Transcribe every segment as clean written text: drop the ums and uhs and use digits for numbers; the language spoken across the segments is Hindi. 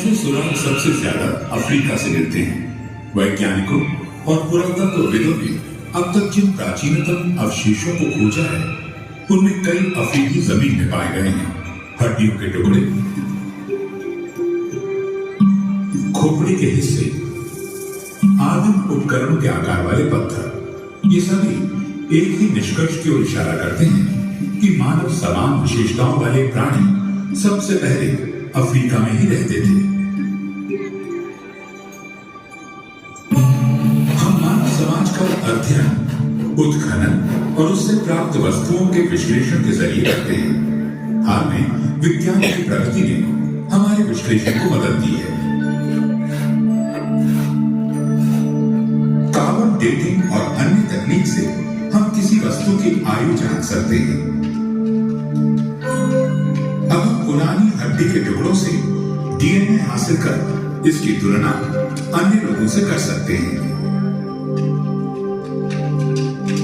सुराग सबसे ज्यादा अफ्रीका से मिलते हैं। वैज्ञानिकों और पुरातत्वविदों ने अब तक जिन प्राचीनतम अवशेषों को खोजा है उनमें कई अफ्रीकी जमीन में पाए गए हैं। हड्डियों के टुकड़े, खोपड़ी के हिस्से, आदिम उपकरणों के आकार वाले पत्थर, ये सभी एक ही निष्कर्ष की ओर इशारा करते हैं कि मानव समान विशेषताओं वाले प्राणी सबसे पहले अफ्रीका में ही रहते थे। हम मानव समाज का अध्ययन, उत्खनन और उससे प्राप्त वस्तुओं के विश्लेषण के जरिए करते हैं। हाल में विज्ञान की प्रगति ने हमारे विश्लेषण को मदद दी है। कार्बन डेटिंग और अन्य तकनीक से हम किसी वस्तु की आयु जान सकते हैं। अब हम पुरानी हड्डी के टुकड़ों से डीएनए हासिल कर इसकी तुलना अन्य लोगों से कर सकते हैं।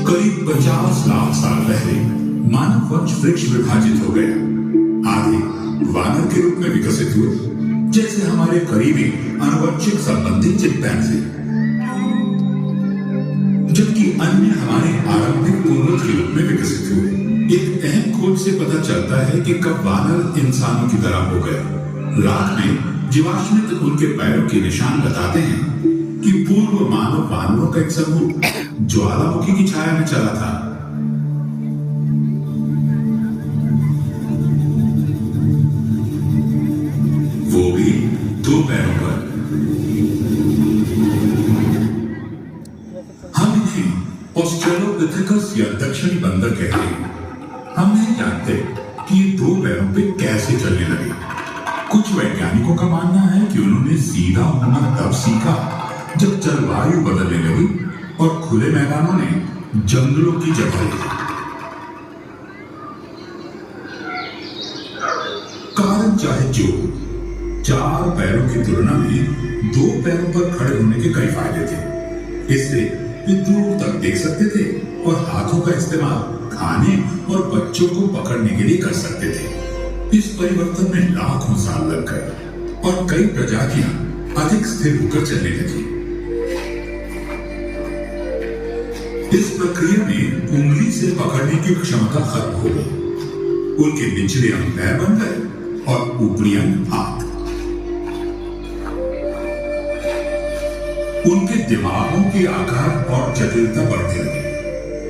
करीब 50 लाख साल पहले मानव वंश वृक्ष विभाजित हो गया। आधे वानर के रूप में विकसित हुए, जैसे हमारे करीबी आनुवंशिक संबंधी चिंपैंजी, जबकि अन्य हमारे आरंभिक पूर्वज के रूप में विकसित हुए। एक अहम खोज से पता चलता है कि कब वानर इंसानों की तरह हो गए। रात में जीवाश्मित उनके पैरों के निशान बताते हैं कि पूर्व मानव वानरों का एक समूह ज्वालामुखी की छाया में चला था। वो भी 2 पैरों पर। हम इन्हें ऑस्ट्रेलोपिथेकस या दक्षिणी बंदर कहते हैं। हम नहीं जानते कि ये 2 पैरों पे कैसे चलने लगे। कुछ वैज्ञानिकों का मानना है कि उन्होंने सीधा होना तब सीखा जब जलवायु बदलने लगी और खुले मैदानों ने जंगलों की जगह ली। कारण चाहे जो, 4 पैरों की तुलना में 2 पैरों पर खड़े होने के कई फायदे थे। इससे वे दूर तक देख सकते थे और हाथों का इस्तेमाल खाने और बच्चों को पकड़ने के लिए कर सकते थे। इस परिवर्तन में लाखों साल लग गए और कई प्रजातियां अधिक स्थिर होकर चलने लगी। इस प्रक्रिया में उंगली से पकड़ने की क्षमता खत्म हो गई। उनके निचले अंग पैर बन गए और ऊपरी अंग हाथ। उनके दिमागों के आकार और जटिलता बढ़ने लगी।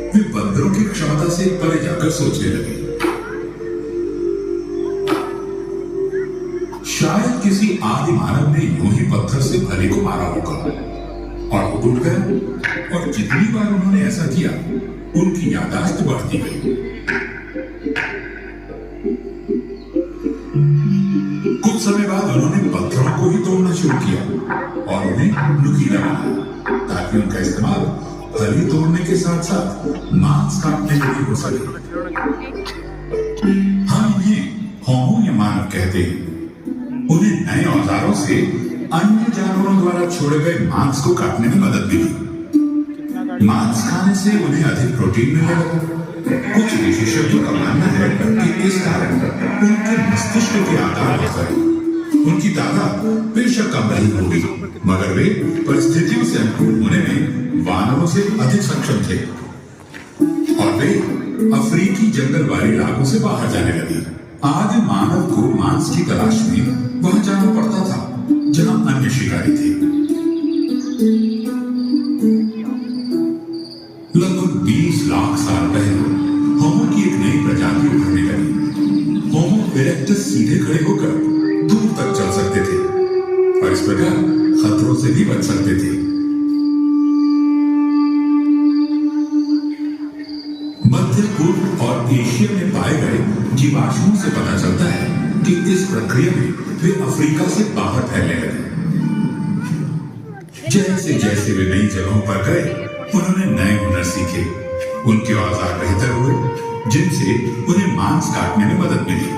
वे बंदरों की क्षमता से परे जाकर सोचने लगे। शायद किसी आदि मानव ने यूं ही पत्थर से भले को मारा होगा और वो टूट गया। और जितनी बार उन्होंने ऐसा किया, उनकी याददाश्त बढ़ती गई। कुछ समय बाद उन्होंने पत्थरों को ही तोड़ना शुरू किया और उन्हें नुकीला बनाया ताकि उनका इस्तेमाल फली तोड़ने के साथ साथ मांस काटने के लिए हो सके। हम इन्हें होमो या मानव कहते हैं। उन्हें नए औजारों से अन्य जानवरों द्वारा छोड़े गए मांस को काटने में मदद मिली। मांस खाने से उन्हें अधिक प्रोटीन मिलने लगा। कुछ विशेषज्ञों का मानना है कि इस कारण उनके मस्तिष्क के आकार बढ़ गए। उनकी ताकत बेशक कम नहीं होगी, मगर वे परिस्थितियों से अनुकूल होने में वानरों से अधिक सक्षम थे और वे अफ्रीकी जंगल वाले इलाकों से बाहर जाने लगे। आदि मानव को मांस की तलाश में वहां जाना पड़ता था जहां अन्य शिकारी थे। लगभग 20 लाख साल पहले होमो की एक नई प्रजाति उभरने लगी। होमो इरेक्टस सीधे खड़े होकर दूर तक चल सकते थे और इस प्रकार खतरों से भी बच सकते थे। मध्य पूर्व और एशिया में पाए गए जीवाश्मों से पता चलता है कि इस प्रक्रिया में वे अफ्रीका से बाहर फैलने लगे। जैसे जैसे वे नई जगहों पर गए, उन्होंने नए हुनर सीखे। उनके औजार बेहतर हुए, जिनसे उन्हें मांस काटने में मदद मिली।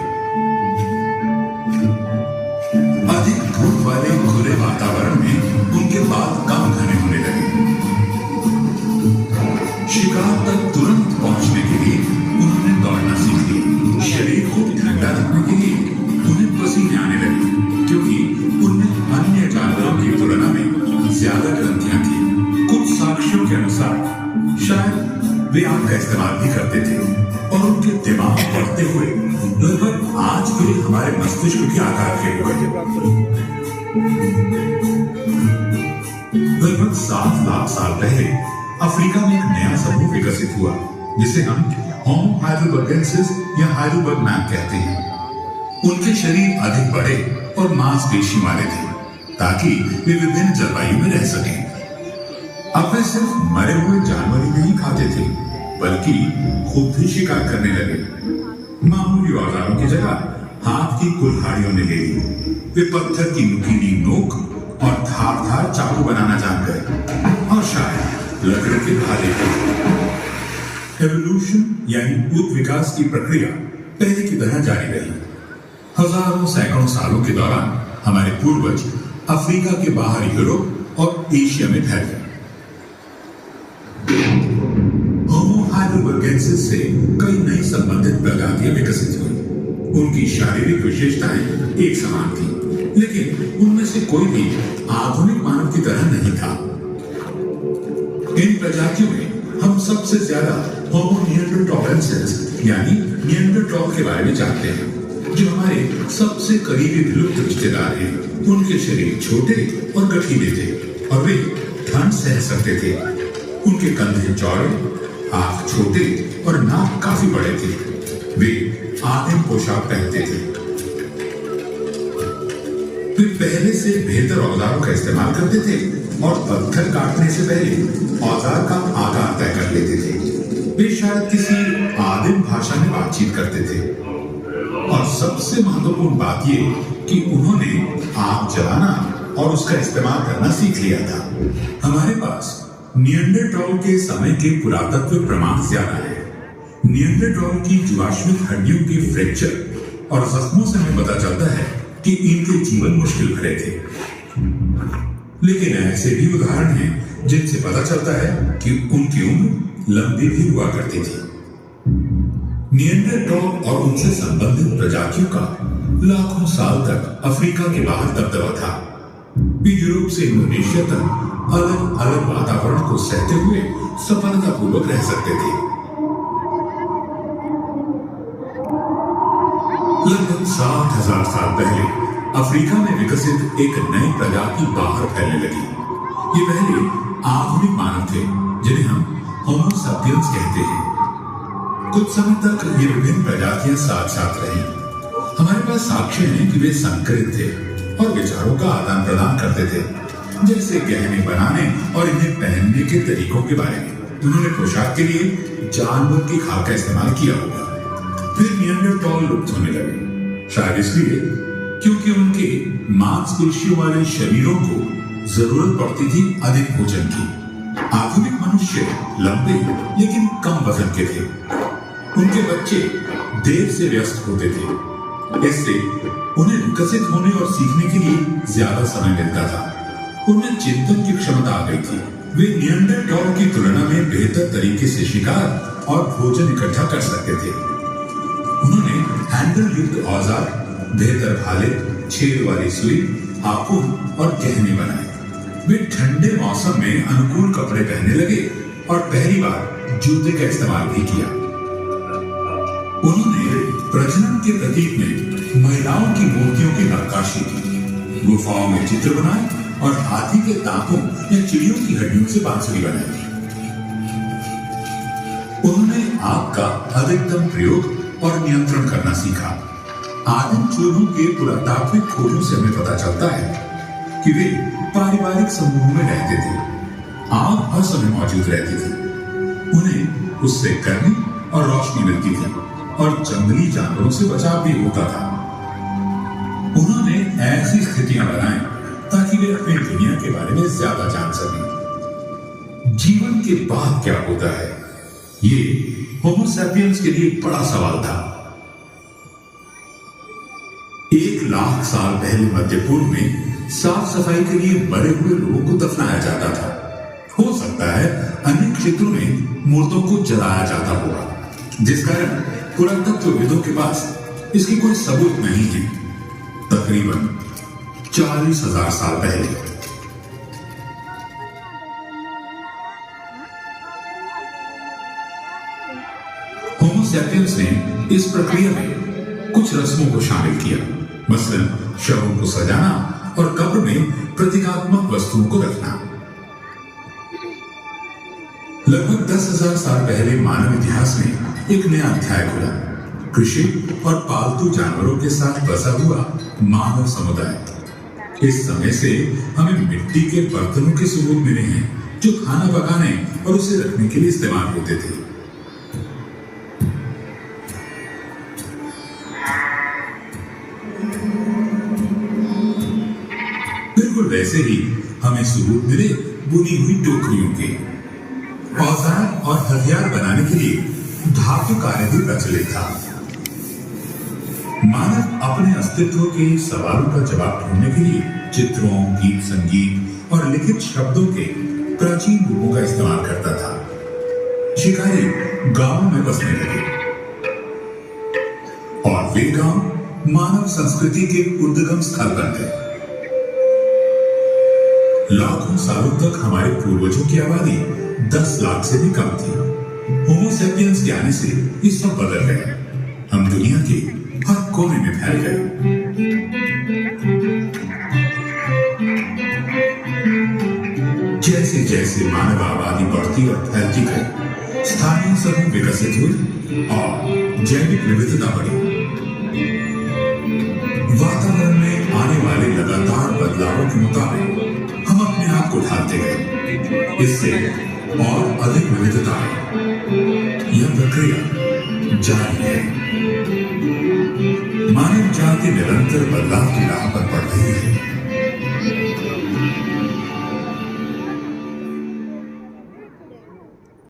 अधिक धूप वाले खुले वातावरण में उनके बाल कम घने होने लगे। शिकार तक तुरंत पहुंचने के लिए उन्होंने दौड़ना सीख लिया। शरीर को ठंडा रखने के लिए उन्हें पसीने आने लगे, क्योंकि उनमें इस्तेमाल भी करते थे और उनके दिमाग बढ़ते हुए लगभग आज के हमारे मस्तिष्क के आकार के हो गए। लगभग 7 लाख साल पहले अफ्रीका में एक नया समूह विकसित हुआ जिसे हम होमो हाइडेलबर्गेंसिस या हाइडेलबर्गमैन कहते हैं। उनके शरीर अधिक बड़े और मांसपेशी वाले थे ताकि वे विभिन्न जलवायु में रह सकें। अब वे सिर्फ मरे हुए जानवर ही नहीं खाते थे बल्कि खुद भी शिकार करने लगे। मामूली औजारों की जगह हाथ की कुल्हाड़ियों ने ले ली। वे पत्थर की नुकीली नोक और धारदार चाकू बनाना जान गए और शायद लकड़ी के भाले थे। एवोल्यूशन यानी उत विकास की प्रक्रिया पहले की तरह जारी रही। हजारों सैकड़ों सालों के दौरान हमारे पूर्वज अफ्रीका के बाहर यूरोप और एशिया में ठहर गए। होमो हाइडेलबर्गेंसिस से कई नई संबंधित प्रजातियां विकसित हुई। उनकी शारीरिक विशेषताएं एक समान थी, लेकिन उनमें से कोई भी आधुनिक मानव की तरह नहीं था। इन प्रजातियों में हम सबसे ज्यादा होमो निएंडरथालेंसिस यानी निएंडरथॉल के बारे में जानते हैं, जो हमारे सबसे करीबी विलुप्त रिश्तेदार हैं। उनके शरीर छोटे और गठीले थे और वे ठंड सह सकते थे। उनके कंधे चौड़े, हाथ छोटे और नाक काफी बड़े थे। वे आदिम पोशाक पहनते थे। वे पहले से बेहतर औजारों का इस्तेमाल करते थे और पत्थर काटने से पहले औजार का आकार तय कर लेते थे। वे शायद किसी आदिम भाषा में बातचीत करते थे और सबसे महत्वपूर्ण बात यह कि उन्होंने आग जलाना और उसका इस्तेमाल करना सीख लिया था। हमारे पास निएंडरथॉल के समय के पुरातत्व प्रमाण ज्यादा है। निएंडरथॉल की जीवाश्मिक हड्डियों के फ्रैक्चर और जख्मों से हमें पता चलता है कि इनके जीवन मुश्किल भरे थे। लेकिन ऐसे भी उदाहरण हैं जिनसे पता चलता है कि उनकी उम्र लंबी भी हुआ करती थी। निएंडरथॉल और उनसे संबंधित प्रजातियों का लाखों साल तक अफ्रीका के बाहर दबदबा था। वे यूरोप से इंडोनेशिया तक अलग अलग वातावरण को सहते हुए सफलतापूर्वक रह सकते थे। लगभग 60,000 साल पहले अफ्रीका में विकसित एक नई प्रजाति बाहर फैलने लगी। ये पहले आधुनिक मानव थे जिन्हें हम होमो सैपियंस कहते हैं। कुछ समय तक ये विभिन्न प्रजातियां साथ साथ रही। हमारे पास साक्ष्य हैं कि वे संकरित थे और विचारों का आदान प्रदान करते थे, जैसे गहने बनाने और इन्हें पहनने के तरीकों के बारे में। उन्होंने पोशाक के लिए जानवर की खाल का इस्तेमाल किया होगा। फिर निएंडरथॉल लुप्त होने लगे, शायद इसलिए क्योंकि उनके मांसपेशियों वाले शरीरों को जरूरत पड़ती थी अधिक भोजन की। आधुनिक मनुष्य लंबे लेकिन कम वजन के थे। उनके बच्चे देर से व्यस्त होते थे, इससे उन्हें विकसित होने और सीखने के लिए ज्यादा समय मिलता था। उनमें चिंतन की क्षमता आ गई थी। वे निएंडरथॉल की तुलना में बेहतर तरीके से शिकार और भोजन इकट्ठा कर सकते थे। उन्होंने हैंडल युक्त औजार, बेहतर भाले, छेद वाली सुई, हापुन और गहने बनाए। वे ठंडे मौसम में अनुकूल कपड़े पहनने लगे और पहली बार जूते का इस्तेमाल भी किया। उन्होंने प्रजनन के प्रतीक में महिलाओं की मूर्तियों की नक्काशी की, गुफाओं में चित्र बनाए और हाथी के दांतों या चिड़ियों की हड्डियों से बांसुरी बनाई। उन्होंने आग का अधिकतम प्रयोग और नियंत्रण करना सीखा। आदिम चूहों के पुरातात्विक खोजों से हमें पता चलता है कि वे पारिवारिक समूह में रहते थे। आग हर समय मौजूद रहती थी। उन्हें उससे गर्मी और रोशनी मिलती थी और जंगली जानवरों से बचाव भी होता था। उन्होंने ऐसी स्थितियां बनाई ताकि वे अपनी दुनिया के बारे में ज्यादा जान सकें। जीवन के बाद क्या होता है, ये होमो सैपियंस के लिए बड़ा सवाल था। 1 लाख साल पहले मध्य पूर्व में साफ सफाई के लिए मरे हुए लोगों को दफनाया जाता था। हो सकता है अन्य क्षेत्रों में मुर्दों को जलाया जाता होगा, जिस कारण पुरातत्वविदों के पास इसकी कोई सबूत नहीं है। तकरीबन 40,000 साल पहले सैपियंस ने इस प्रक्रिया में कुछ रस्मों को शामिल किया, मसलन शवों को सजाना और कब्र में प्रतीकात्मक वस्तुओं को रखना। लगभग 10,000 साल पहले मानव इतिहास में एक नया अध्याय खुला, कृषि और पालतू जानवरों के साथ बसा हुआ मानव समुदाय। इस समय से हमें मिट्टी के बर्तनों के सबूत मिले हैं जो खाना पकाने और उसे रखने के लिए इस्तेमाल होते थे। बिल्कुल वैसे ही हमें सबूत मिले बुनी हुई टोकरियों के। औजार और हथियार बनाने के लिए धातु कार्य भी प्रचलित था। मानव अपने अस्तित्व के सवालों का जवाब ढूंढने के लिए चित्रों, गीत संगीत और लिखित शब्दों के प्राचीन रूपों का इस्तेमाल करता था। शिकारी गांवों में बसने लगे और वे गांव मानव संस्कृति के उद्गम स्थल बन गए। लाखों सालों तक हमारे पूर्वजों की आबादी 10 लाख से भी कम थी। होमो सैपियंस के आने से ये सब बदल गया। हम दुनिया के हर कोने में फैल गए। जैसे जैसे मानव आबादी बढ़ती और फैलती गई, स्थानीय समूह विकसित हुए और जैविक विविधता बढ़ी। वातावरण में आने वाले लगातार बदलावों के मुताबिक हम अपने आप को ढालते गए, इससे और अधिक विविधता है। यह प्रक्रिया जारी है। मानव जाति निरंतर बदलाव की राह पर बढ़ रही है।